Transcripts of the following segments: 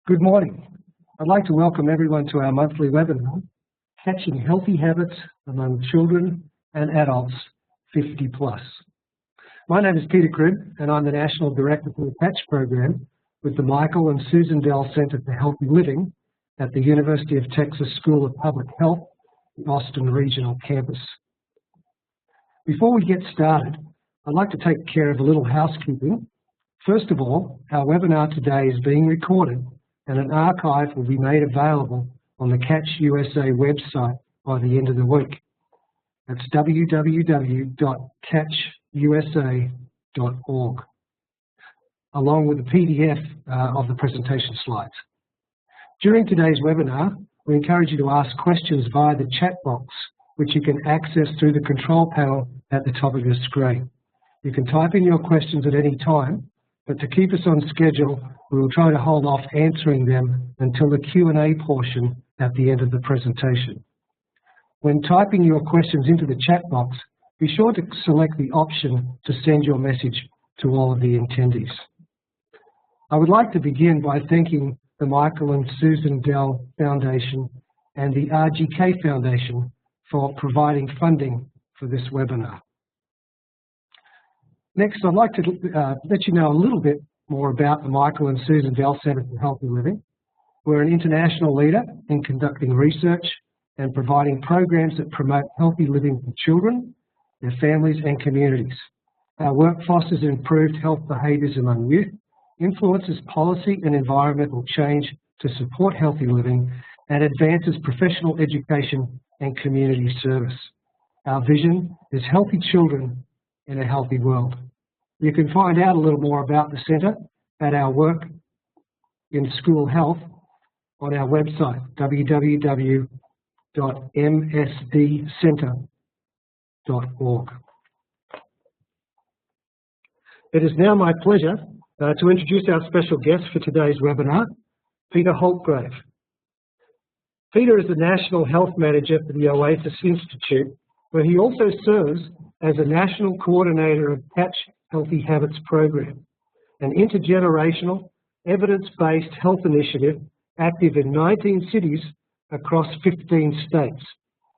Good morning. I'd like to welcome everyone to our monthly webinar, Catching Healthy Habits Among Children and Adults 50 plus. My name is Peter Cribb and I'm the National Director for the CATCH program with the Michael and Susan Dell Center for Healthy Living at the University of Texas School of Public Health, the Austin Regional Campus. Before we get started, I'd like to take care of a little housekeeping. First of all, our webinar today is being recorded and an archive will be made available on the CATCH USA website by the end of the week. That's www.catchusa.org, along with a PDF of the presentation slides. During today's webinar, we encourage you to ask questions via the chat box, which you can access through the control panel at the top of your screen. You can type in your questions at any time, but to keep us on schedule, we will try to hold off answering them until the Q&A portion at the end of the presentation. When typing your questions into the chat box, be sure to select the option to send your message to all of the attendees. I would like to begin by thanking the Michael and Susan Dell Foundation and the RGK Foundation for providing funding for this webinar. Next, I'd like to let you know a little bit more about the Michael and Susan Dell Center for Healthy Living. We're an international leader in conducting research and providing programs that promote healthy living for children, their families and communities. Our work fosters improved health behaviours among youth, influences policy and environmental change to support healthy living, and advances professional education and community service. Our vision is healthy children in a healthy world. You can find out a little more about the centre at our work in school health on our website, www.msdcentre.org. It is now my pleasure to introduce our special guest for today's webinar, Peter Holtgrave. Peter is the National Health Manager for the OASIS Institute, where he also serves as a National Coordinator of CATCH Healthy Habits Program, an intergenerational, evidence-based health initiative active in 19 cities across 15 states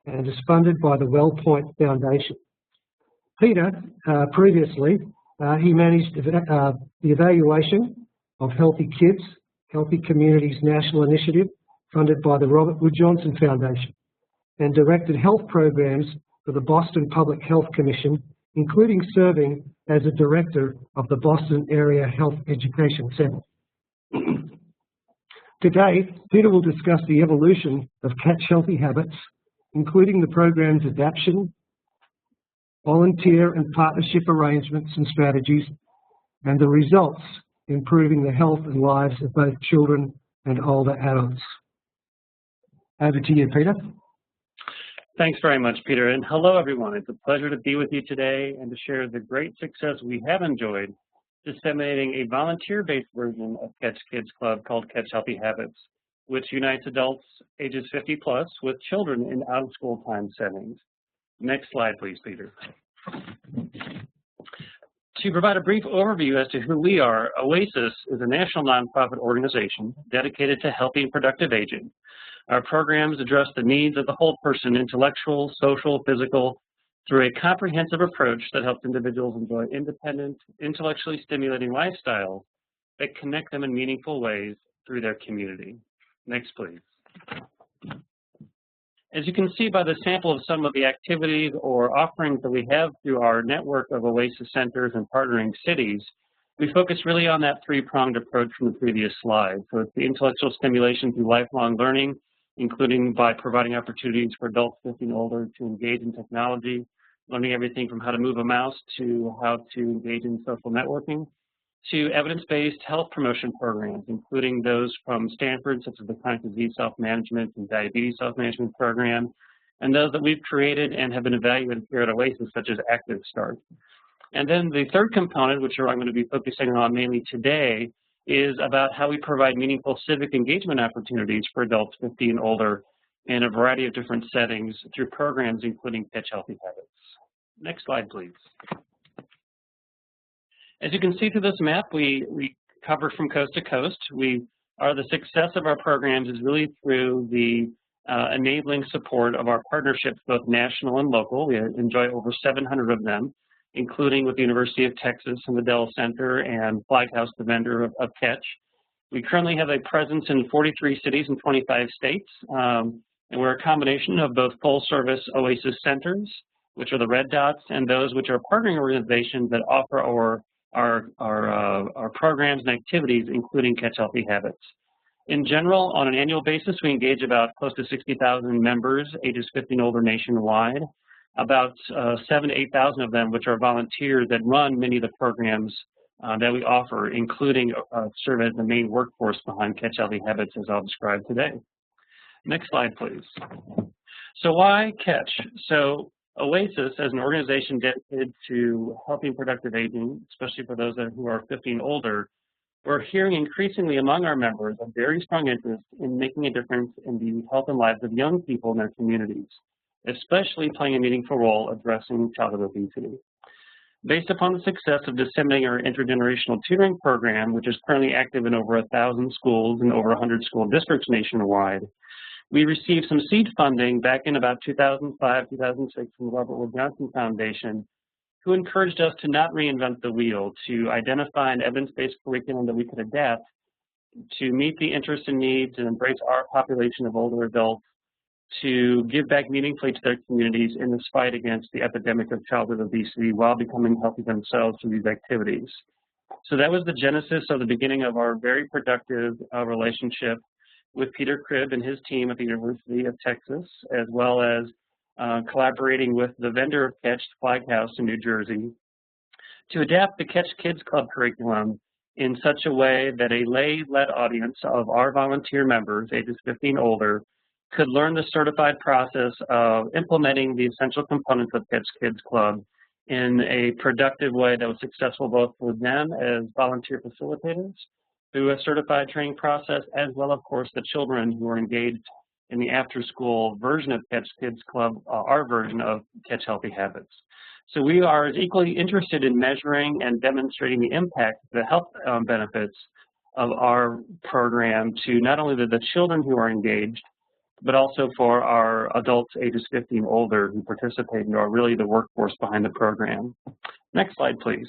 and is funded by the WellPoint Foundation. Peter, previously, he managed the evaluation of Healthy Kids, Healthy Communities National Initiative funded by the Robert Wood Johnson Foundation and directed health programs for the Boston Public Health Commission, including serving as a director of the Boston Area Health Education Center. Today, Peter will discuss the evolution of CATCH Healthy Habits, including the program's adaptation, volunteer and partnership arrangements and strategies, and the results improving the health and lives of both children and older adults. Over to you, Peter. Thanks very much, Peter, and hello everyone. It's a pleasure to be with you today and to share the great success we have enjoyed disseminating a volunteer-based version of CATCH Kids Club called CATCH Healthy Habits, which unites adults ages 50 plus with children in out-of-school time settings. Next slide, please, Peter. To provide a brief overview as to who we are, OASIS is a national nonprofit organization dedicated to healthy and productive aging. Our programs address the needs of the whole person, intellectual, social, physical, through a comprehensive approach that helps individuals enjoy independent, intellectually stimulating lifestyles that connect them in meaningful ways through their community. Next, please. As you can see by the sample of some of the activities or offerings that we have through our network of OASIS centers and partnering cities, we focus really on that three-pronged approach from the previous slide. So it's the intellectual stimulation through lifelong learning, including by providing opportunities for adults 50 and older to engage in technology, learning everything from how to move a mouse to how to engage in social networking, to evidence-based health promotion programs, including those from Stanford, such as the Chronic Disease Self-Management and Diabetes Self-Management Program, and those that we've created and have been evaluated here at OASIS, such as Active Start. And then the third component, which I'm going to be focusing on mainly today, is about how we provide meaningful civic engagement opportunities for adults 50 and older in a variety of different settings through programs including CATCH Healthy Habits. Next slide, please. As you can see through this map, we cover from coast to coast. We the success of our programs is really through the enabling support of our partnerships, both national and local. We enjoy over 700 of them, including with the University of Texas and the Dell Center and Flaghouse, the vendor of Catch. We currently have a presence in 43 cities and 25 states, and we're a combination of both full-service OASIS centers, which are the red dots, and those which are partnering organizations that offer our programs and activities, including Catch Healthy Habits. In general, on an annual basis, we engage about close to 60,000 members, ages 50 and older nationwide. About 7,000 to 8,000 of them, which are volunteers that run many of the programs that we offer, including serve as the main workforce behind Catch Healthy Habits, as I'll describe today. Next slide, please. So why Catch? So OASIS, as an organization dedicated to helping productive aging, especially for those who are 50 and older, we're hearing increasingly among our members a very strong interest in making a difference in the health and lives of young people in their communities, especially playing a meaningful role addressing childhood obesity. Based upon the success of disseminating our intergenerational tutoring program, which is currently active in over 1,000 schools and over 100 school districts nationwide, we received some seed funding back in about 2005, 2006 from the Robert Wood Johnson Foundation, who encouraged us to not reinvent the wheel, to identify an evidence-based curriculum that we could adapt to meet the interests and needs and embrace our population of older adults, to give back meaningfully to their communities in this fight against the epidemic of childhood obesity while becoming healthy themselves through these activities. So that was the genesis of the beginning of our very productive relationship with Peter Cribb and his team at the University of Texas, as well as collaborating with the vendor of Catch, Flaghouse in New Jersey, to adapt the Catch Kids Club curriculum in such a way that a lay-led audience of our volunteer members, ages 50 and older, could learn the certified process of implementing the essential components of Catch Kids Club in a productive way that was successful both for them as volunteer facilitators through a certified training process, as well, of course, the children who are engaged in the after-school version of Catch Kids Club, our version of Catch Healthy Habits. So we are as equally interested in measuring and demonstrating the impact, the health benefits of our program to not only the children who are engaged, but also for our adults ages 50 and older who participate and are really the workforce behind the program. Next slide, please.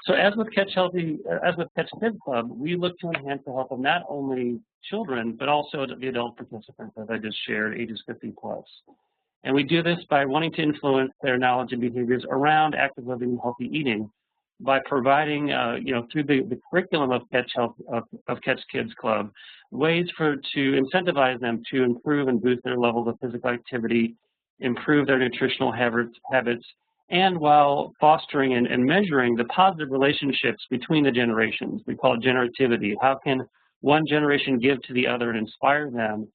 So as with Catch Kids Club, we look to enhance the health of not only children, but also the adult participants, as I just shared, ages 50 plus. And we do this by wanting to influence their knowledge and behaviors around active living and healthy eating by providing, through the curriculum of Catch Kids Club, ways to incentivize them to improve and boost their levels of physical activity, improve their nutritional habits, and while fostering and measuring the positive relationships between the generations. We call it generativity. How can one generation give to the other and inspire them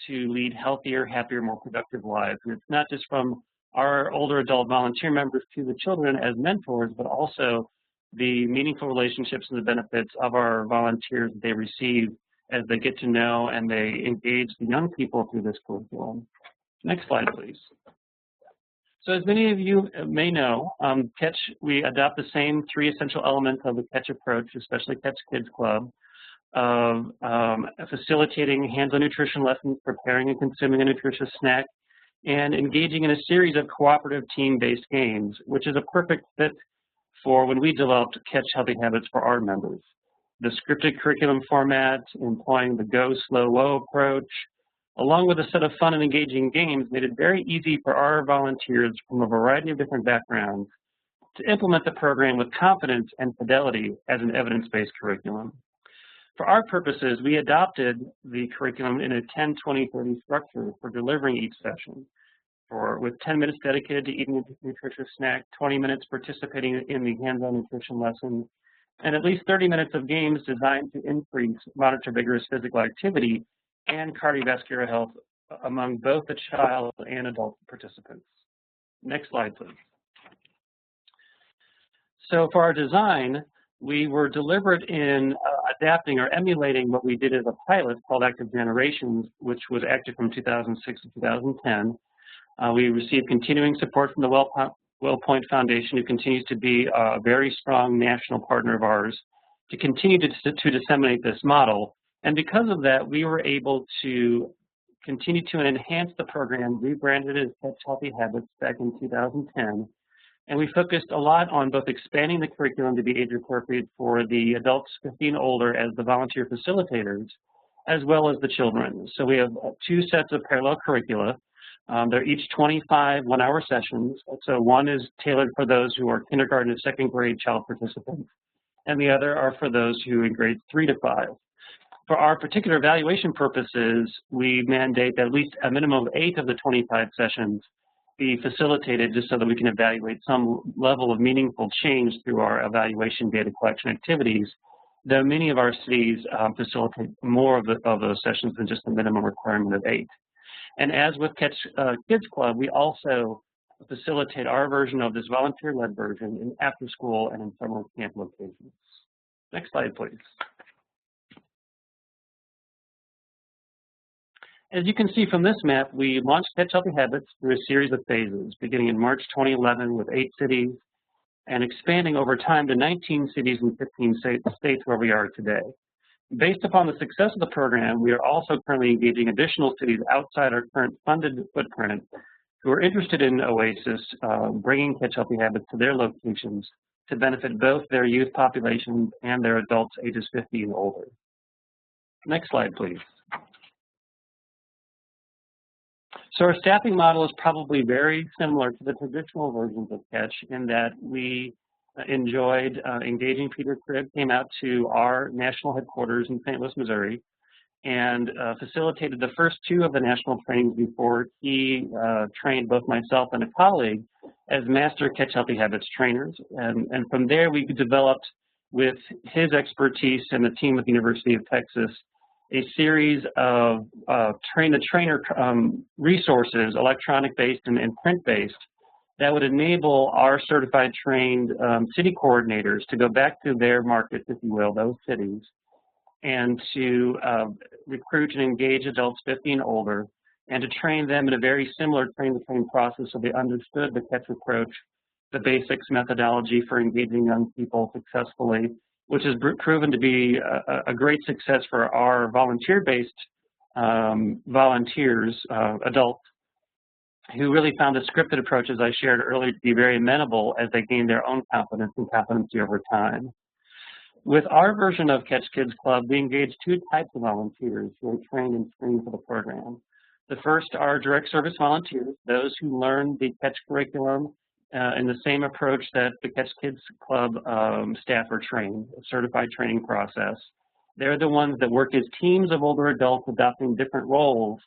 to lead healthier, happier, more productive lives? And it's not just from our older adult volunteer members to the children as mentors, but also the meaningful relationships and the benefits of our volunteers that they receive as they get to know and they engage the young people through this curriculum. Next slide, please. So as many of you may know, we adopt the same three essential elements of the Catch approach, especially Catch Kids Club, of facilitating hands-on nutrition lessons, preparing and consuming a nutritious snack, and engaging in a series of cooperative team-based games, which is a perfect fit for when we developed Catch Healthy Habits for our members. The scripted curriculum format, employing the go, slow, low approach, along with a set of fun and engaging games, made it very easy for our volunteers from a variety of different backgrounds to implement the program with confidence and fidelity as an evidence-based curriculum. For our purposes, we adopted the curriculum in a 10, 20, 30 structure for delivering each session, with 10 minutes dedicated to eating a nutritious snack, 20 minutes participating in the hands-on nutrition lesson, and at least 30 minutes of games designed to monitor vigorous physical activity and cardiovascular health among both the child and adult participants. Next slide, please. So for our design, we were deliberate in adapting or emulating what we did as a pilot called Active Generations, which was active from 2006 to 2010. We received continuing support from the WellPoint Foundation, who continues to be a very strong national partner of ours. to continue to disseminate this model. And because of that, we were able to continue to enhance the program, rebranded as Catch Healthy Habits back in 2010. And we focused a lot on both expanding the curriculum to be age appropriate for the adults 15 and older as the volunteer facilitators, as well as the children. So we have 2 sets of parallel curricula. They're each 25 one-hour sessions. So one is tailored for those who are kindergarten and second grade child participants, and the other are for those who are in grades 3 to 5. For our particular evaluation purposes, we mandate that at least a minimum of 8 of the 25 sessions be facilitated just so that we can evaluate some level of meaningful change through our evaluation data collection activities, though many of our cities facilitate more of those sessions than just the minimum requirement of 8. And as with Catch Kids Club, we also facilitate our version of this volunteer-led version in after-school and in summer camp locations. Next slide, please. As you can see from this map, we launched Catch Healthy Habits through a series of phases, beginning in March 2011 with 8 cities and expanding over time to 19 cities and 15 states where we are today. Based upon the success of the program, we are also currently engaging additional cities outside our current funded footprint who are interested in OASIS, bringing Catch Healthy Habits to their locations to benefit both their youth populations and their adults ages 50 and older. Next slide, please. So our staffing model is probably very similar to the traditional versions of Catch in that we enjoyed engaging Peter Cribb, came out to our national headquarters in St. Louis, Missouri, and facilitated the first 2 of the national trainings before he trained both myself and a colleague as master Catch Healthy Habits trainers. And from there, we developed, with his expertise and the team at the University of Texas, a series of train-the-trainer resources, electronic-based and print-based, that would enable our certified trained city coordinators to go back to their markets, if you will, those cities, and to recruit and engage adults 50 and older, and to train them in a very similar train-the-train process so they understood the Catch approach, the basics methodology for engaging young people successfully, which has proven to be a great success for our volunteer-based volunteers, adults, who really found the scripted approach, as I shared earlier, to be very amenable as they gained their own confidence and competency over time. With our version of Catch Kids Club, we engage 2 types of volunteers who are trained and screened for the program. The first are direct service volunteers, those who learn the Catch curriculum in the same approach that the Catch Kids Club staff are trained, a certified training process. They're the ones that work as teams of older adults adopting different roles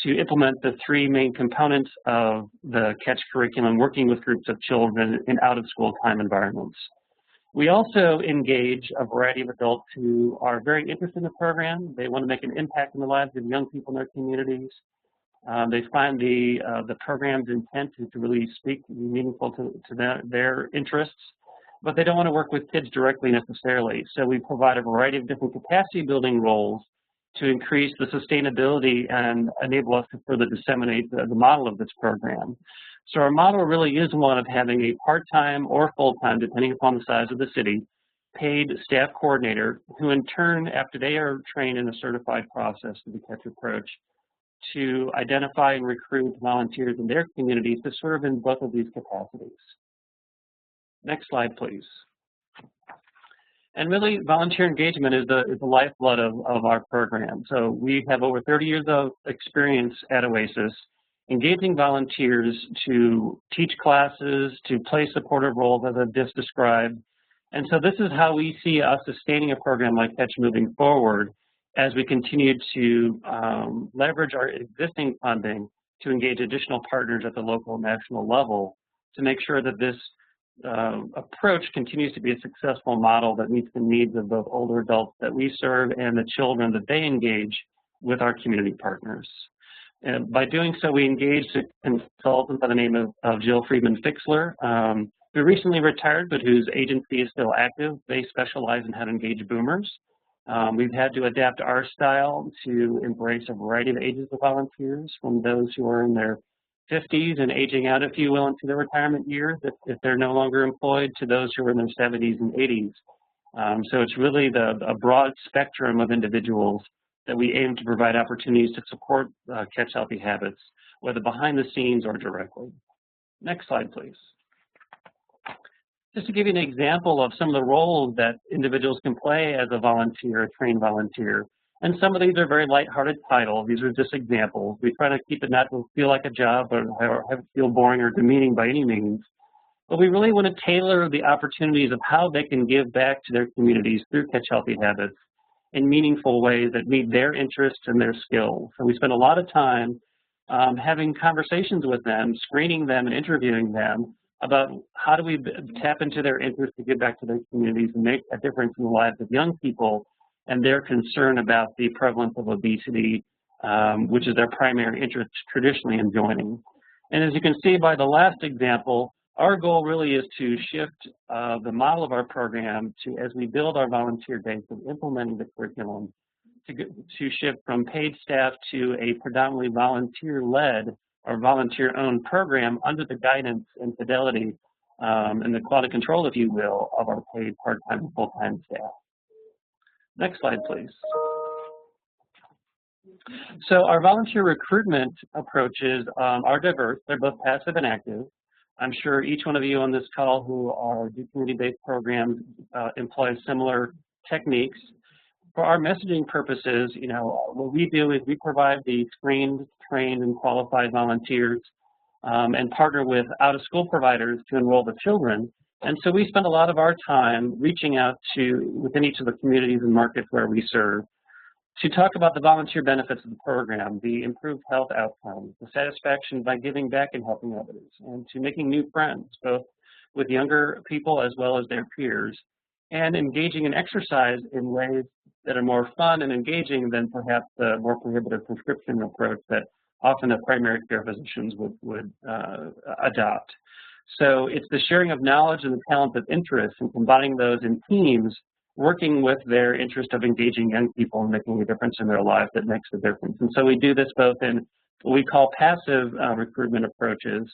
to implement the 3 main components of the Catch curriculum, working with groups of children in out-of-school time environments. We also engage a variety of adults who are very interested in the program. They want to make an impact in the lives of young people in their communities. They find the program's intent to really speak meaningful to their interests, but they don't want to work with kids directly necessarily. So we provide a variety of different capacity building roles to increase the sustainability and enable us to further disseminate the model of this program. So our model really is one of having a part-time or full-time, depending upon the size of the city, paid staff coordinator who in turn, after they are trained in a certified process of the Catch approach, to identify and recruit volunteers in their communities to serve in both of these capacities. Next slide, please. And really, volunteer engagement is the lifeblood of our program. So we have over 30 years of experience at OASIS, engaging volunteers to teach classes, to play supportive roles, as I've just described. And so this is how we see us sustaining a program like Catch moving forward, as we continue to leverage our existing funding to engage additional partners at the local and national level to make sure that this approach continues to be a successful model that meets the needs of both older adults that we serve and the children that they engage with our community partners. And by doing so, we engaged a consultant by the name of Jill Friedman-Fixler, who recently retired, but whose agency is still active. They specialize in how to engage boomers. We've had to adapt our style to embrace a variety of ages of volunteers, from those who are in their 50s and aging out, if you will, into their retirement years, if they're no longer employed, to those who are in their 70s and 80s. So it's really a broad spectrum of individuals that we aim to provide opportunities to support Catch Healthy Habits, whether behind the scenes or directly. Next slide, please. Just to give you an example of some of the roles that individuals can play as a volunteer, a trained volunteer. And some of these are very lighthearted titles. These are just examples. We try to keep it not to feel like a job or have it feel boring or demeaning by any means. But we really want to tailor the opportunities of how they can give back to their communities through Catch Healthy Habits in meaningful ways that meet their interests and their skills. So we spend a lot of time having conversations with them, screening them and interviewing them about how do we tap into their interests to give back to their communities and make a difference in the lives of young people and their concern about the prevalence of obesity, which is their primary interest traditionally in joining. And as you can see by the last example, our goal really is to shift the model of our program to, as we build our volunteer base of implementing the curriculum, to shift from paid staff to a predominantly volunteer-led or volunteer-owned program under the guidance and fidelity and the quality control, if you will, of our paid part-time and full-time staff. Next slide, please. So our volunteer recruitment approaches are diverse. They're both passive and active. I'm sure each one of you on this call who do community-based programs employ similar techniques. For our messaging purposes, what we do is we provide the screened, trained, and qualified volunteers and partner with out-of-school providers to enroll the children. And so we spend a lot of our time reaching out to within each of the communities and markets where we serve to talk about the volunteer benefits of the program, the improved health outcomes, the satisfaction by giving back and helping others, and to making new friends, both with younger people as well as their peers, and engaging in exercise in ways that are more fun and engaging than perhaps the more prohibitive prescription approach that often the primary care physicians would adopt. So it's the sharing of knowledge and the talents of interest and combining those in teams, working with their interest of engaging young people and making a difference in their lives that makes the difference. And so we do this both in what we call passive recruitment approaches,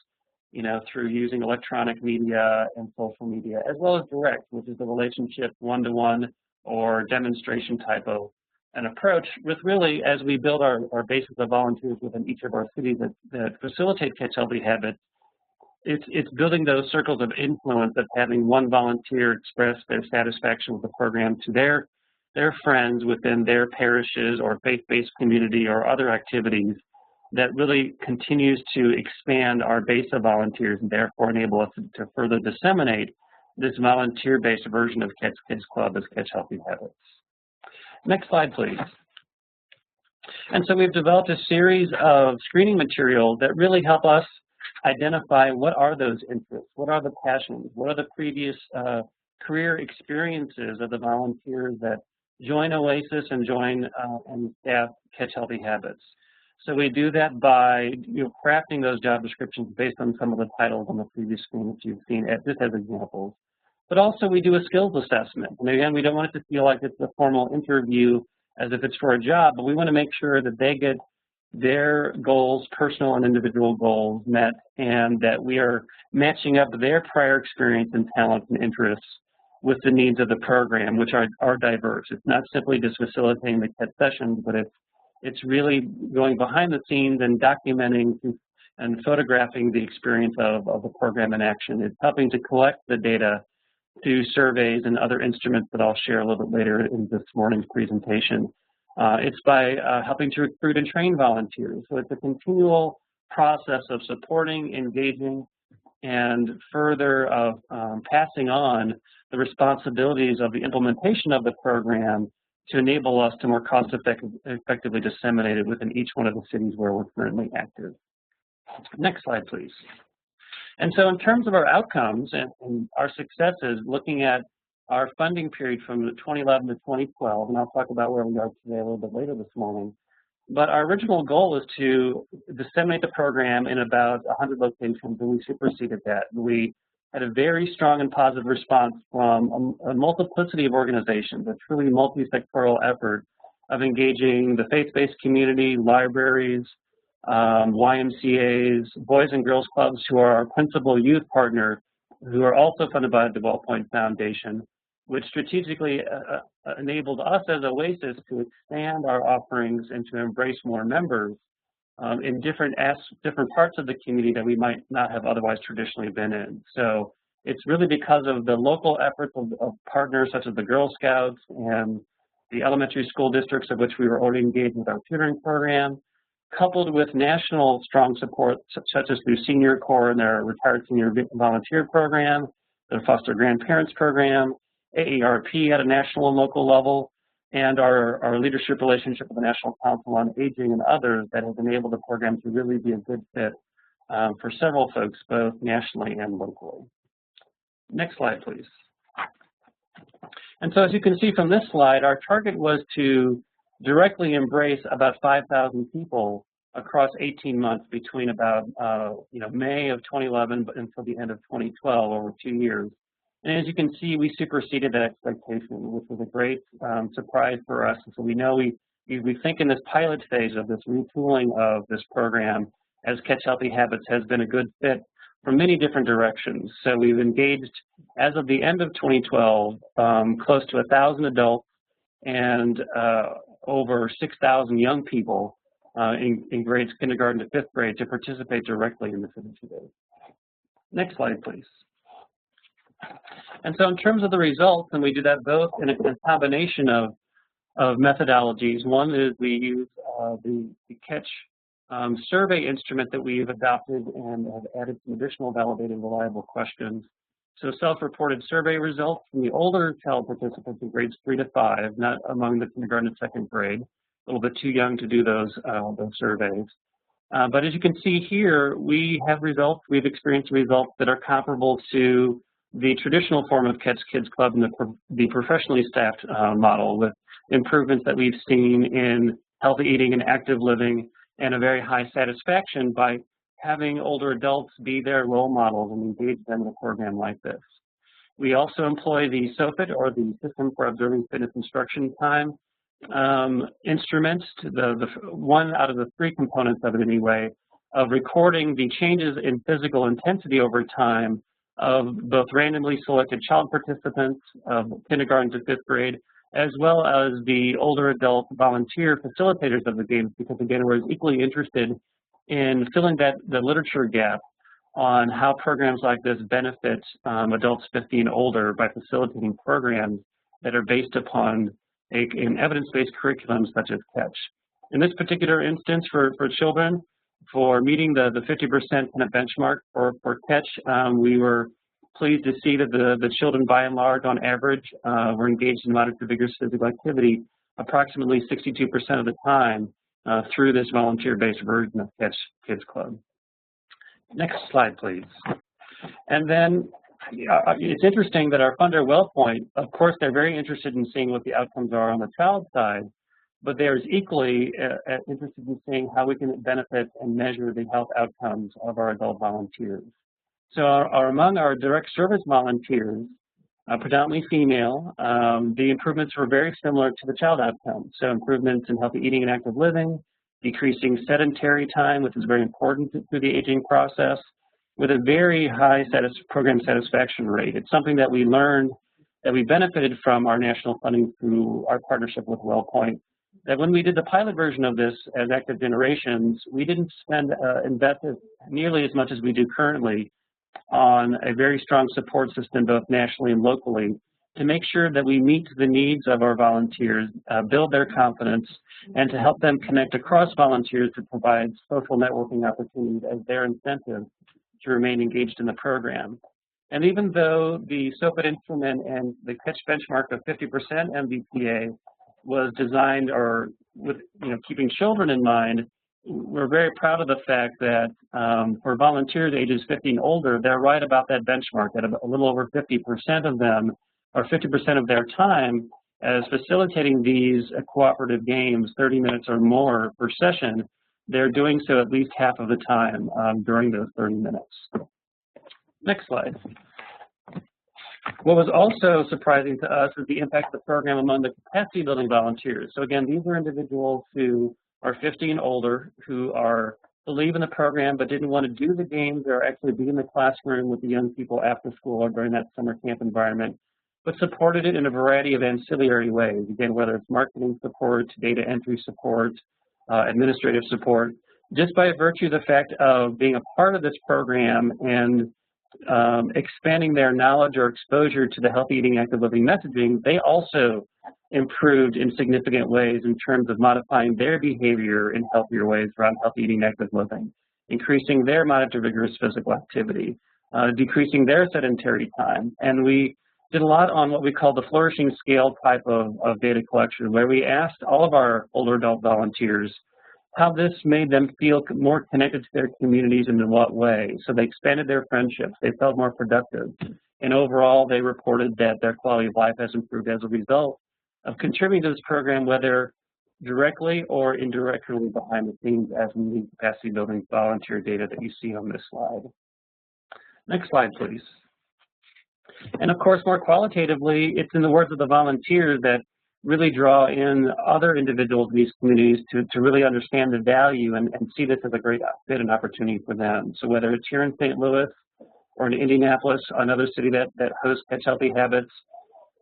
through using electronic media and social media, as well as direct, which is the relationship one-to-one or demonstration type of an approach with really, as we build our bases of volunteers within each of our cities that facilitate Catch Healthy Habits, it's building those circles of influence of having one volunteer express their satisfaction with the program to their friends within their parishes or faith-based community or other activities that really continues to expand our base of volunteers and therefore enable us to further disseminate this volunteer-based version of Catch Kids Club as Catch Healthy Habits. Next slide, please. And so we've developed a series of screening materials that really help us identify what are those interests, what are the passions, what are the previous career experiences of the volunteers that join OASIS and join and staff Catch Healthy Habits. So we do that by crafting those job descriptions based on some of the titles on the previous screen that you've seen, just as examples. But also we do a skills assessment. And again, we don't want it to feel like it's a formal interview as if it's for a job, but we want to make sure that they get their goals, personal and individual goals met, and that we are matching up their prior experience and talents and interests with the needs of the program, which are diverse. It's not simply just facilitating the CAT sessions, but it's really going behind the scenes and documenting and photographing the experience of the program in action. It's helping to collect the data through surveys and other instruments that I'll share a little bit later in this morning's presentation. It's by helping to recruit and train volunteers. So it's a continual process of supporting, engaging, and further of passing on the responsibilities of the implementation of the program to enable us to more cost-effectively disseminate it within each one of the cities where we're currently active. Next slide, please. And so in terms of our outcomes and our successes, looking at our funding period from 2011 to 2012, and I'll talk about where we are today a little bit later this morning, but our original goal was to disseminate the program in about 100 locations, and we superseded that. We had a very strong and positive response from a multiplicity of organizations, a truly multi-sectorial effort of engaging the faith-based community, libraries, YMCAs, Boys and Girls Clubs, who are our principal youth partner, who are also funded by the WellPoint Foundation, which strategically enabled us as OASIS to expand our offerings and to embrace more members in different parts of the community that we might not have otherwise traditionally been in. So it's really because of the local efforts of partners such as the Girl Scouts and the elementary school districts of which we were already engaged with our tutoring program, coupled with national strong support such as through Senior Corps and their Retired Senior Volunteer Program, the Foster Grandparents Program, AARP at a national and local level, and our leadership relationship with the National Council on Aging and others that has enabled the program to really be a good fit for several folks, both nationally and locally. Next slide, please. And so as you can see from this slide, our target was to directly embrace about 5,000 people across 18 months between about May of 2011 until the end of 2012, over 2 years. And as you can see, we superseded that expectation, which was a great surprise for us. And so we know we think in this pilot phase of this retooling of this program as Catch Healthy Habits has been a good fit from many different directions. So we've engaged, as of the end of 2012, close to 1,000 adults and over 6,000 young people in grades kindergarten to 5th grade to participate directly in this initiative. Next slide, please. And so in terms of the results, and we do that both in a combination of methodologies. One is we use the Catch survey instrument that we've adopted and have added some additional validated reliable questions. So self-reported survey results from the older child participants in grades 3 to 5, not among the kindergarten and 2nd grade, a little bit too young to do those surveys. But as you can see here, we have results, we've experienced results that are comparable to the traditional form of Catch Kids Club and the professionally staffed model, with improvements that we've seen in healthy eating and active living, and a very high satisfaction by having older adults be their role models and engage them in a program like this. We also employ the SOFIT, or the System for Observing Fitness Instruction Time instrument, the one out of the 3 components of it anyway, of recording the changes in physical intensity over time of both randomly selected child participants of kindergarten to 5th grade, as well as the older adult volunteer facilitators of the games, because again, we're equally interested in filling the literature gap on how programs like this benefit adults 50 and older by facilitating programs that are based upon an evidence-based curriculum such as Catch. In this particular instance for children, for meeting the 50% kind of benchmark for Catch, we were pleased to see that the children, by and large, on average, were engaged in moderate to vigorous physical activity approximately 62% of the time through this volunteer-based version of Catch Kids Club. Next slide, please. And then it's interesting that our funder, WellPoint, of course, they're very interested in seeing what the outcomes are on the child side, but they're equally interested in seeing how we can benefit and measure the health outcomes of our adult volunteers. So among our direct service volunteers, predominantly female, the improvements were very similar to the child outcomes. So improvements in healthy eating and active living, decreasing sedentary time, which is very important through the aging process, with a very high program satisfaction rate. It's something that we learned, that we benefited from our national funding through our partnership with WellPoint, that when we did the pilot version of this as Active Generations, we didn't invest nearly as much as we do currently on a very strong support system, both nationally and locally, to make sure that we meet the needs of our volunteers, build their confidence, and to help them connect across volunteers to provide social networking opportunities as their incentive to remain engaged in the program. And even though the SOFIT instrument and the Catch benchmark of 50% MVPA was designed or with keeping children in mind, we're very proud of the fact that for volunteers ages 50 and older, they're right about that benchmark, at a little over 50% of them, or 50% of their time as facilitating these cooperative games, 30 minutes or more per session. They're doing so at least half of the time during those 30 minutes. Next slide. What was also surprising to us is the impact of the program among the capacity building volunteers. So again, these are individuals who are 50 and older, who believe in the program but didn't want to do the games or actually be in the classroom with the young people after school or during that summer camp environment. but supported it in a variety of ancillary ways. Again, whether it's marketing support, data entry support, administrative support, just by virtue of the fact of being a part of this program and expanding their knowledge or exposure to the healthy eating, active living messaging, they also improved in significant ways in terms of modifying their behavior in healthier ways around healthy eating, active living, increasing their moderate vigorous physical activity, decreasing their sedentary time. And we did a lot on what we call the flourishing scale type of data collection, where we asked all of our older adult volunteers how this made them feel more connected to their communities and in what way. So they expanded their friendships, they felt more productive, and overall they reported that their quality of life has improved as a result of contributing to this program, whether directly or indirectly behind the scenes, as in the capacity building volunteer data that you see on this slide. Next slide, please. And of course, more qualitatively, it's in the words of the volunteers that really draw in other individuals in these communities to really understand the value and see this as a great fit and opportunity for them. So whether it's here in St. Louis or in Indianapolis, another city that hosts Catch Healthy Habits,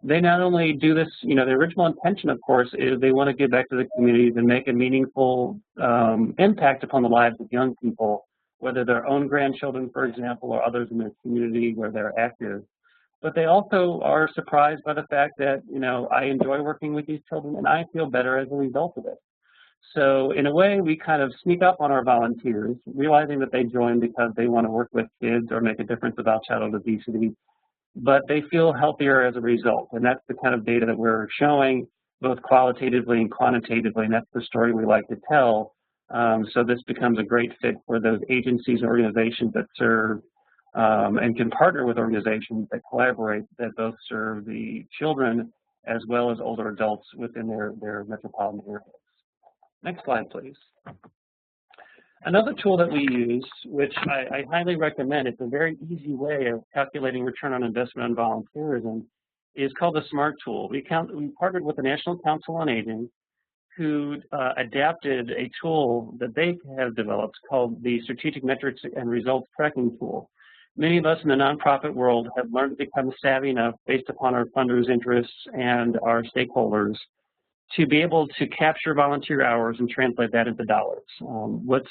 they not only do this, the original intention, of course, is they want to give back to the communities and make a meaningful impact upon the lives of young people, whether their own grandchildren, for example, or others in their community where they're active. But they also are surprised by the fact that, I enjoy working with these children and I feel better as a result of it. So in a way, we kind of sneak up on our volunteers, realizing that they join because they want to work with kids or make a difference about childhood obesity, but they feel healthier as a result. And that's the kind of data that we're showing, both qualitatively and quantitatively, and that's the story we like to tell. So this becomes a great fit for those agencies and organizations that serve and can partner with organizations that collaborate, that both serve the children as well as older adults within their metropolitan areas. Next slide, please. Another tool that we use, which I highly recommend, it's a very easy way of calculating return on investment on volunteerism, is called the SMART tool. We partnered with the National Council on Aging, who adapted a tool that they have developed called the Strategic Metrics and Results Tracking Tool. Many of us in the nonprofit world have learned to become savvy enough, based upon our funders' interests and our stakeholders, to be able to capture volunteer hours and translate that into dollars. What's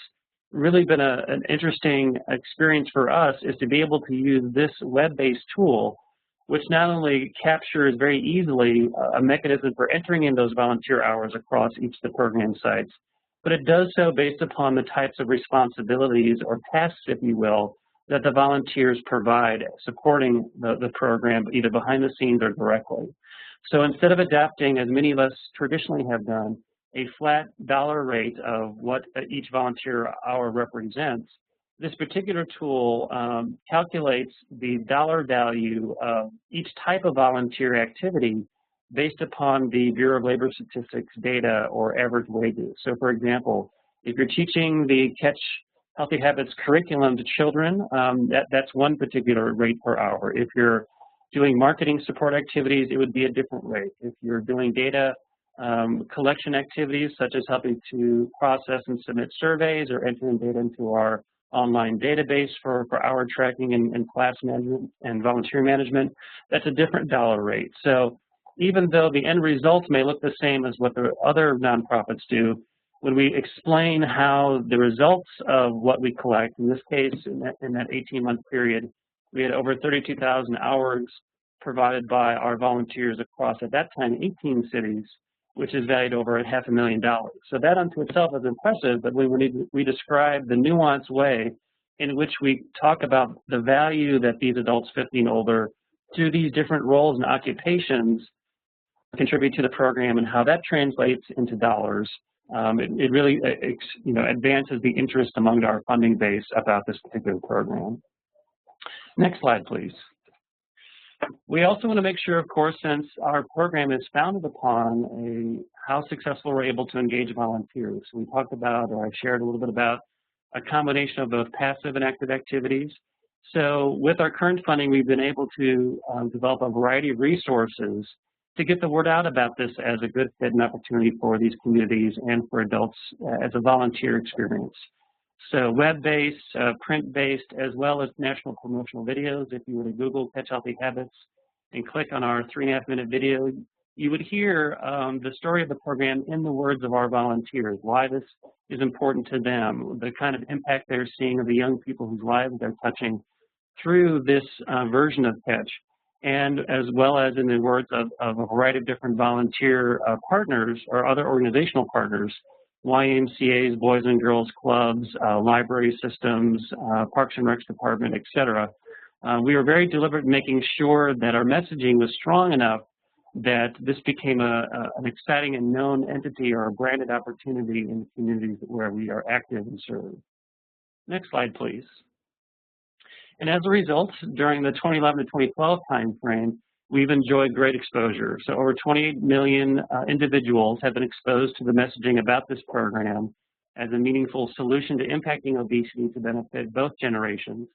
really been an interesting experience for us is to be able to use this web-based tool, which not only captures very easily a mechanism for entering in those volunteer hours across each of the program sites, but it does so based upon the types of responsibilities or tasks, if you will, that the volunteers provide supporting the program, either behind the scenes or directly. So instead of adapting, as many of us traditionally have done, a flat dollar rate of what each volunteer hour represents, this particular tool calculates the dollar value of each type of volunteer activity based upon the Bureau of Labor Statistics data or average wages. So for example, if you're teaching the Catch Healthy Habits curriculum to children, that's one particular rate per hour. If you're doing marketing support activities, it would be a different rate. If you're doing data collection activities, such as helping to process and submit surveys or entering data into our online database for hour tracking and class management and volunteer management, that's a different dollar rate. So even though the end results may look the same as what the other nonprofits do, when we explain how the results of what we collect, in this case, in that 18-month period, we had over 32,000 hours provided by our volunteers across, at that time, 18 cities, which is valued over $500,000. So that unto itself is impressive, but when we describe the nuanced way in which we talk about the value that these adults 50 and older through these different roles and occupations contribute to the program and how that translates into dollars, it really advances the interest among our funding base about this particular program. Next slide, please. We also want to make sure, of course, since our program is founded upon how successful we're able to engage volunteers. We talked about, or I shared a little bit about, a combination of both passive and active activities. So with our current funding, we've been able to develop a variety of resources to get the word out about this as a good fit and opportunity for these communities and for adults as a volunteer experience. So web-based, print-based, as well as national promotional videos. If you were to Google Catch Healthy Habits and click on our 3.5-minute video, you would hear the story of the program in the words of our volunteers, why this is important to them, the kind of impact they're seeing of the young people whose lives they're touching through this version of Catch, and as well as in the words of a variety of different volunteer partners or other organizational partners, YMCAs, Boys and Girls Clubs, library systems, Parks and Recs Department, etc. We were very deliberate in making sure that our messaging was strong enough that this became an exciting and known entity or a branded opportunity in the communities where we are active and serve. Next slide, please. And as a result, during the 2011 to 2012 timeframe, we've enjoyed great exposure. So over 28 million individuals have been exposed to the messaging about this program as a meaningful solution to impacting obesity to benefit both generations.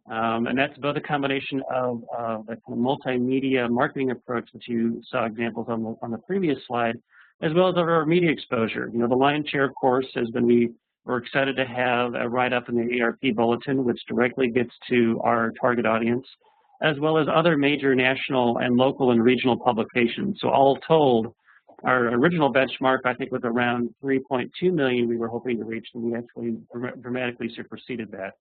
And that's both a combination of the kind of multimedia marketing approach that you saw examples on the previous slide, as well as our media exposure. You know, the lion's share, of course, has been we're excited to have a write-up in the ARP Bulletin, which directly gets to our target audience, as well as other major national and local and regional publications. So all told, our original benchmark, I think, was around 3.2 million we were hoping to reach, and we actually dramatically superseded that.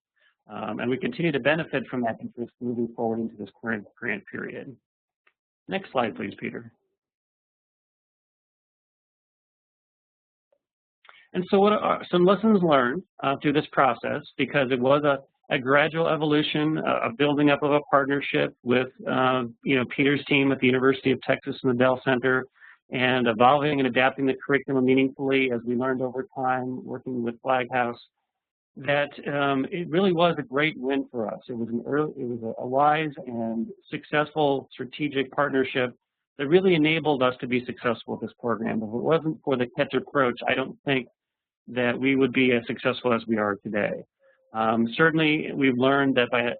And we continue to benefit from that interest moving forward into this current grant period. Next slide, please, Peter. And so what are some lessons learned through this process, because it was a gradual evolution, a building up of a partnership with Peter's team at the University of Texas and the Dell Center, and evolving and adapting the curriculum meaningfully as we learned over time, working with Flaghouse, that it really was a great win for us. It was a wise and successful strategic partnership that really enabled us to be successful with this program. If it wasn't for the Catch approach, I don't think that we would be as successful as we are today. Certainly, we've learned that by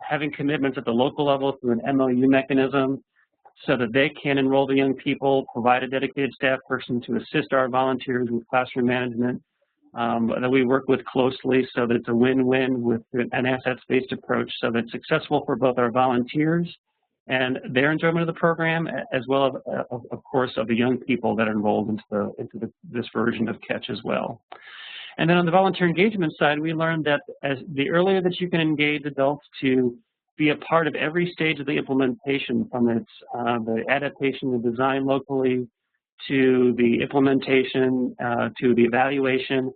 having commitments at the local level through an MOU mechanism, so that they can enroll the young people, provide a dedicated staff person to assist our volunteers with classroom management, that we work with closely, so that it's a win-win with an assets-based approach, so that it's successful for both our volunteers and their enjoyment of the program, as well as, of course, of the young people that are enrolled into this version of Catch as well. And then on the volunteer engagement side, we learned that as the earlier that you can engage adults to be a part of every stage of the implementation, from its the adaptation, the design locally, to the implementation, to the evaluation,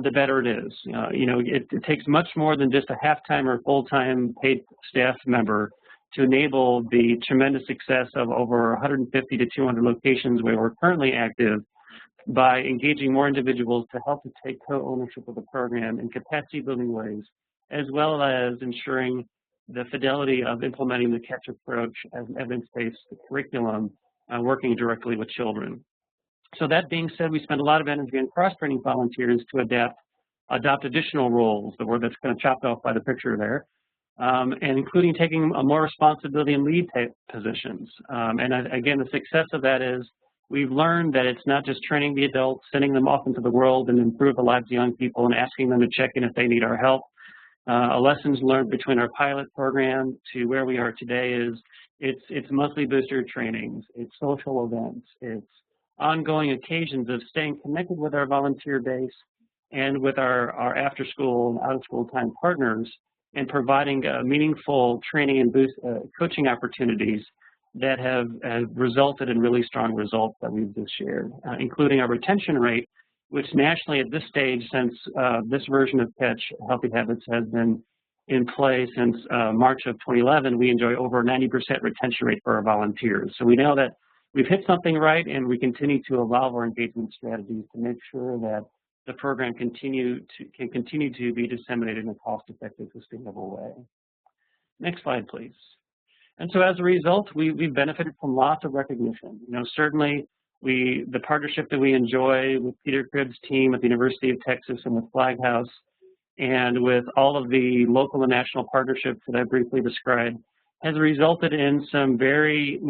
the better it is. It takes much more than just a half-time or full-time paid staff member to enable the tremendous success of over 150 to 200 locations where we're currently active, by engaging more individuals to help to take co-ownership of the program in capacity-building ways, as well as ensuring the fidelity of implementing the Catch approach as an evidence-based curriculum, working directly with children. So that being said, we spend a lot of energy in cross-training volunteers to adopt additional roles, the word that's kind of chopped off by the picture there, and including taking more responsibility in lead positions. And again, the success of that is we've learned that it's not just training the adults, sending them off into the world and improve the lives of young people and asking them to check in if they need our help. Lessons learned between our pilot program to where we are today is it's monthly booster trainings, it's social events, it's ongoing occasions of staying connected with our volunteer base and with our after-school and out-of-school time partners, and providing meaningful training and coaching opportunities that have resulted in really strong results that we've just shared, including our retention rate, which nationally at this stage, since this version of Catch, Healthy Habits, has been in play since March of 2011, we enjoy over 90% retention rate for our volunteers. So we know that we've hit something right, and we continue to evolve our engagement strategies to make sure that the program can continue to be disseminated in a cost-effective, sustainable way. Next slide, please. And so as a result, we've benefited from lots of recognition. Certainly the partnership that we enjoy with Peter Cribb's team at the University of Texas and with Flaghouse, and with all of the local and national partnerships that I briefly described, has resulted in some very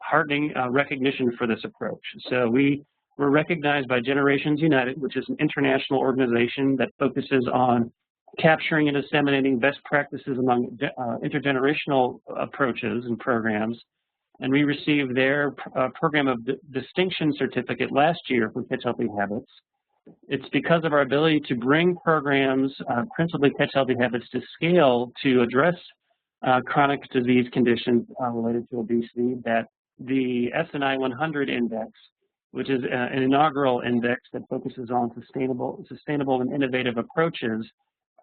heartening recognition for this approach. So we were recognized by Generations United, which is an international organization that focuses on capturing and disseminating best practices among intergenerational approaches and programs, and we received their program of distinction certificate last year for Catch Healthy Habits. It's because of our ability to bring programs, principally Catch Healthy Habits, to scale to address chronic disease conditions related to obesity that the SNI 100 index, which is an inaugural index that focuses on sustainable and innovative approaches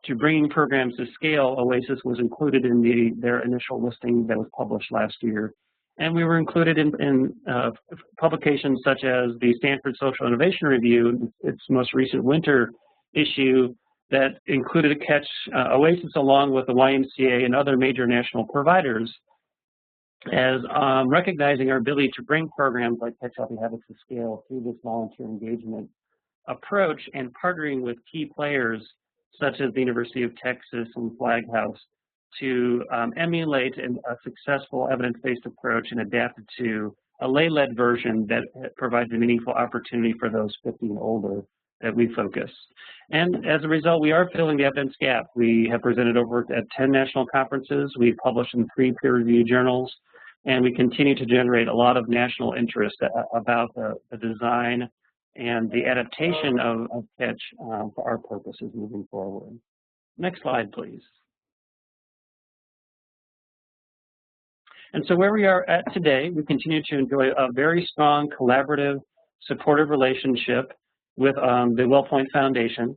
to bringing programs to scale, OASIS was included in their initial listing that was published last year. And we were included in publications such as the Stanford Social Innovation Review, its most recent winter issue, that included OASIS along with the YMCA and other major national providers as recognizing our ability to bring programs like Catch Healthy Habits to scale through this volunteer engagement approach and partnering with key players such as the University of Texas and Flag House to emulate a successful evidence-based approach and adapt it to a lay-led version that provides a meaningful opportunity for those 50 and older that we focus. And as a result, we are filling the evidence gap. We have presented over at 10 national conferences. We've published in 3 peer-reviewed journals, and we continue to generate a lot of national interest about the design and the adaptation of Catch for our purposes moving forward. Next slide, please. And so where we are at today, we continue to enjoy a very strong, collaborative, supportive relationship with the WellPoint Foundation.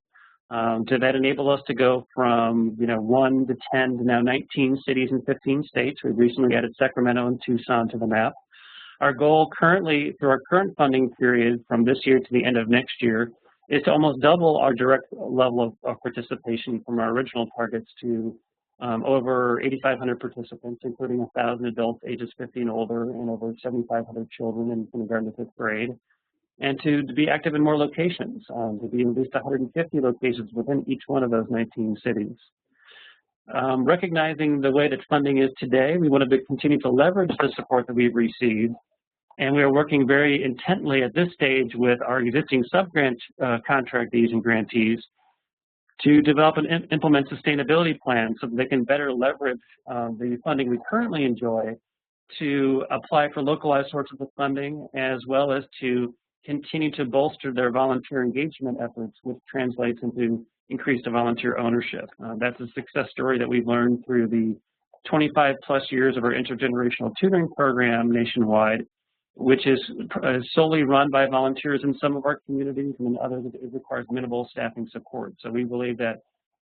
That enable us to go from 1 to 10 to now 19 cities and 15 states. We've recently added Sacramento and Tucson to the map. Our goal currently, through our current funding period from this year to the end of next year, is to almost double our direct level of participation from our original targets to over 8,500 participants, including 1,000 adults ages 50 and older and over 7,500 children in kindergarten to 5th grade, and to be active in more locations, to be at least 150 locations within each one of those 19 cities. Recognizing the way that funding is today, we want to continue to leverage the support that we've received, and we are working very intently at this stage with our existing sub-grant contractees and grantees to develop and implement sustainability plans so that they can better leverage the funding we currently enjoy to apply for localized sources of funding, as well as to continue to bolster their volunteer engagement efforts, which translates into increased volunteer ownership. That's a success story that we've learned through the 25+ years of our intergenerational tutoring program nationwide, which is solely run by volunteers in some of our communities, and in others it requires minimal staffing support. So we believe that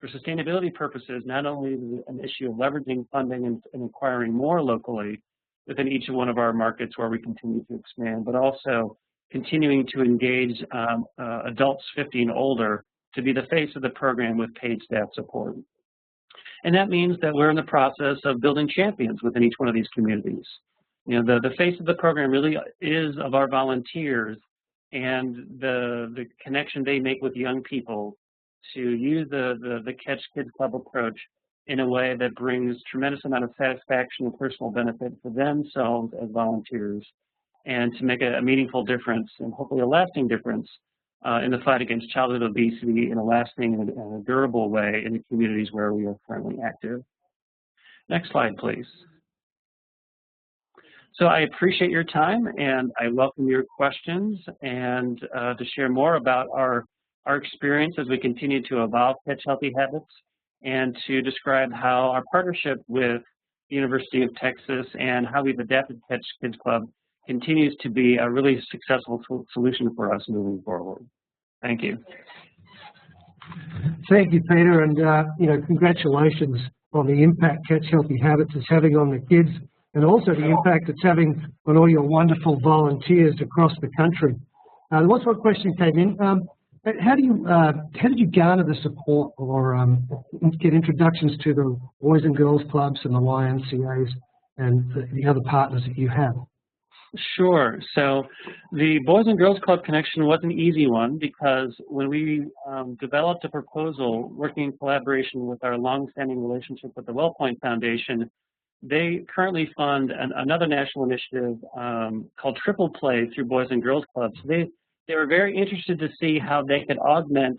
for sustainability purposes, not only is it an issue of leveraging funding and acquiring more locally within each one of our markets where we continue to expand, but also continuing to engage adults 50 and older to be the face of the program with paid staff support. And that means that we're in the process of building champions within each one of these communities. The face of the program really is of our volunteers and the connection they make with young people to use the Catch Kids Club approach in a way that brings tremendous amount of satisfaction and personal benefit for themselves as volunteers, and to make a meaningful difference and hopefully a lasting difference in the fight against childhood obesity in a lasting and a durable way in the communities where we are currently active. Next slide, please. So I appreciate your time, and I welcome your questions and to share more about our experience as we continue to evolve Catch Healthy Habits, and to describe how our partnership with the University of Texas and how we've adapted Catch Kids Club continues to be a really successful solution for us moving forward. Thank you. Thank you, Peter, and congratulations on the impact Catch Healthy Habits is having on the kids, and also the impact it's having on all your wonderful volunteers across the country. There was one question came in. How did you garner the support or get introductions to the Boys and Girls Clubs and the YMCAs and the other partners that you have? Sure. So the Boys and Girls Club connection was an easy one, because when we developed a proposal working in collaboration with our longstanding relationship with the WellPoint Foundation, they currently fund another national initiative called Triple Play through Boys and Girls Clubs. They were very interested to see how they could augment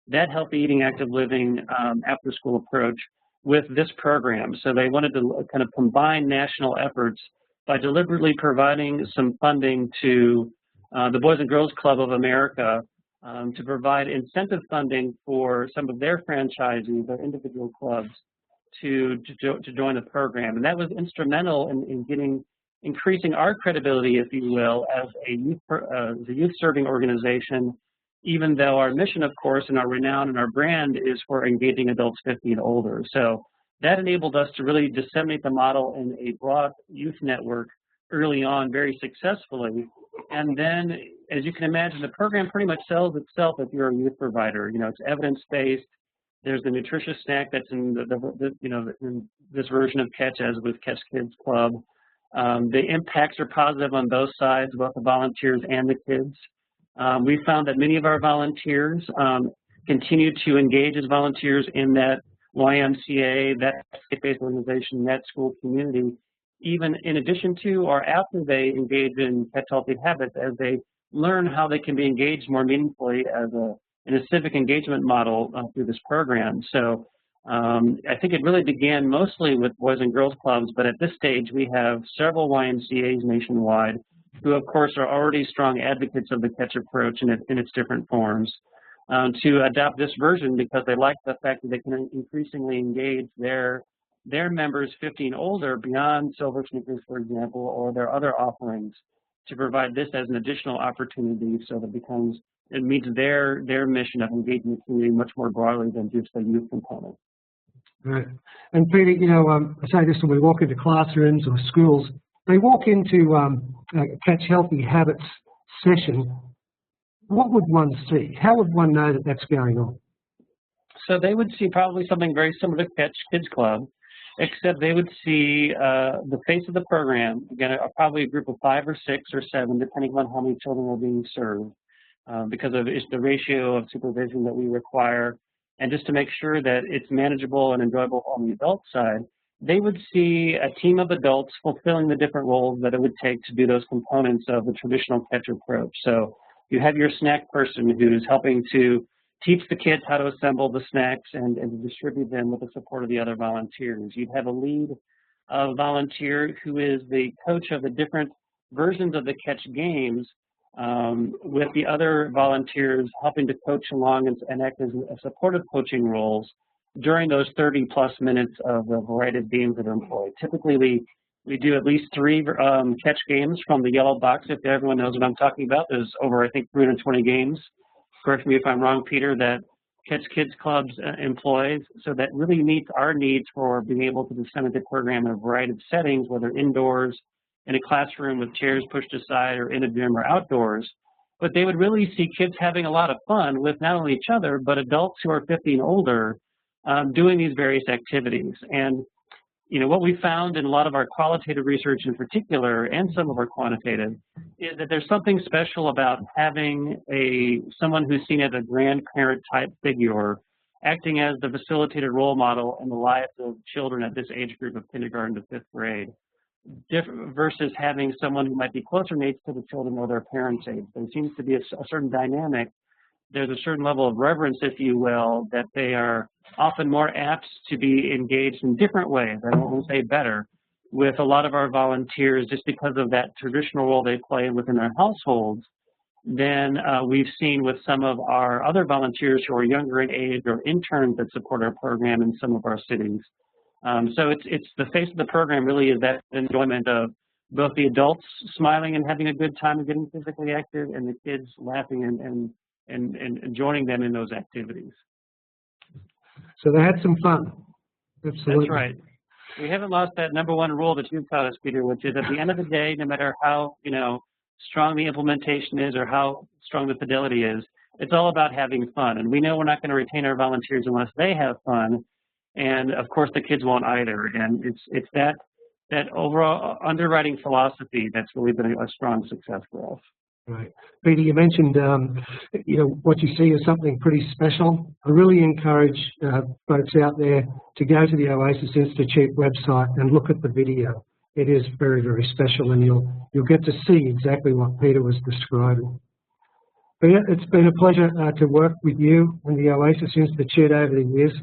that healthy eating, active living after school approach with this program. So they wanted to kind of combine national efforts by deliberately providing some funding to the Boys and Girls Club of America to provide incentive funding for some of their franchisees, their individual clubs, to join the program. And that was instrumental in increasing our credibility, if you will, as a youth serving organization, even though our mission, of course, and our renown and our brand is for engaging adults 50 and older. So that enabled us to really disseminate the model in a broad youth network early on very successfully. And then, as you can imagine, the program pretty much sells itself if you're a youth provider. You know, it's evidence-based. There's the nutritious snack that's in in this version of Catch, as with Catch Kids Club. The impacts are positive on both sides, both the volunteers and the kids. We found that many of our volunteers continue to engage as volunteers in that YMCA, that state-based organization, that school community, even in addition to or after they engage in Catch Healthy Habits, as they learn how they can be engaged more meaningfully in a civic engagement model through this program. So I think it really began mostly with Boys and Girls Clubs, but at this stage we have several YMCAs nationwide who, of course, are already strong advocates of the Catch approach in its different forms, to adopt this version because they like the fact that they can increasingly engage their members 50 and older beyond Silver Sneakers, for example, or their other offerings, to provide this as an additional opportunity so that it meets their mission of engaging the community much more broadly than just the youth component. Right. And Peter, you know, I say this when we walk into classrooms or schools, they walk into a Catch Healthy Habits session. What would one see? How would one know that that's going on? So they would see probably something very similar to Catch Kids Club, except they would see the face of the program, again, probably a group of 5 or 6 or 7, depending on how many children are being served, because of the ratio of supervision that we require, and just to make sure that it's manageable and enjoyable on the adult side. They would see a team of adults fulfilling the different roles that it would take to do those components of the traditional Catch approach. So you have your snack person who's helping to teach the kids how to assemble the snacks and to distribute them with the support of the other volunteers. You'd have a lead volunteer who is the coach of the different versions of the Catch games, with the other volunteers helping to coach along and act as supportive coaching roles during those 30-plus minutes of the variety of games that are employed. Typically, we do at least 3 Catch games from the yellow box, if everyone knows what I'm talking about. There's over, I think, 320 games. Correct me if I'm wrong, Peter, that Catch Kids Clubs employs. So that really meets our needs for being able to disseminate the program in a variety of settings, whether indoors, in a classroom with chairs pushed aside, or in a gym, or outdoors. But they would really see kids having a lot of fun with not only each other, but adults who are 50 and older doing these various activities. And you know, what we found in a lot of our qualitative research in particular, and some of our quantitative, is that there's something special about having someone who's seen as a grandparent type figure acting as the facilitated role model in the lives of children at this age group of kindergarten to 5th grade, versus having someone who might be closer in age to the children or their parents' age. There seems to be a certain dynamic. There's a certain level of reverence, if you will, that they are often more apt to be engaged in different ways, I won't say better, with a lot of our volunteers just because of that traditional role they play within their households than we've seen with some of our other volunteers who are younger in age, or interns that support our program in some of our cities. So it's the face of the program really is that enjoyment of both the adults smiling and having a good time and getting physically active, and the kids laughing and joining them in those activities. So they had some fun. Absolutely. That's right. We haven't lost that #1 rule that you've taught us, Peter, which is at the end of the day, no matter how strong the implementation is or how strong the fidelity is, it's all about having fun. And we know we're not going to retain our volunteers unless they have fun. And of course, the kids won't either. And it's that overall underwriting philosophy that's really been a strong success for us. Right. Peter, you mentioned, what you see is something pretty special. I really encourage folks out there to go to the OASIS Institute website and look at the video. It is very, very special, and you'll get to see exactly what Peter was describing. Peter, it's been a pleasure to work with you and the OASIS Institute over the years.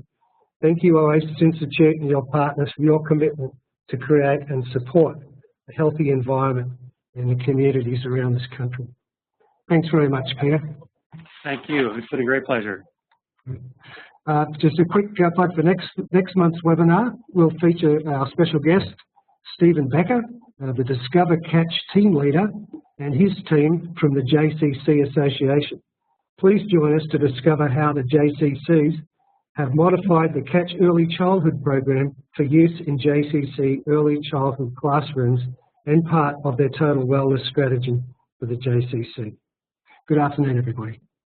Thank you, OASIS Institute, and your partners for your commitment to create and support a healthy environment in the communities around this country. Thanks very much, Peter. Thank you. It's been a great pleasure. Just a quick plug for next month's webinar. We'll feature our special guest, Stephen Becker, the Discover Catch team leader, and his team from the JCC Association. Please join us to discover how the JCCs have modified the Catch Early Childhood program for use in JCC early childhood classrooms and part of their total wellness strategy for the JCC. Good afternoon, everybody.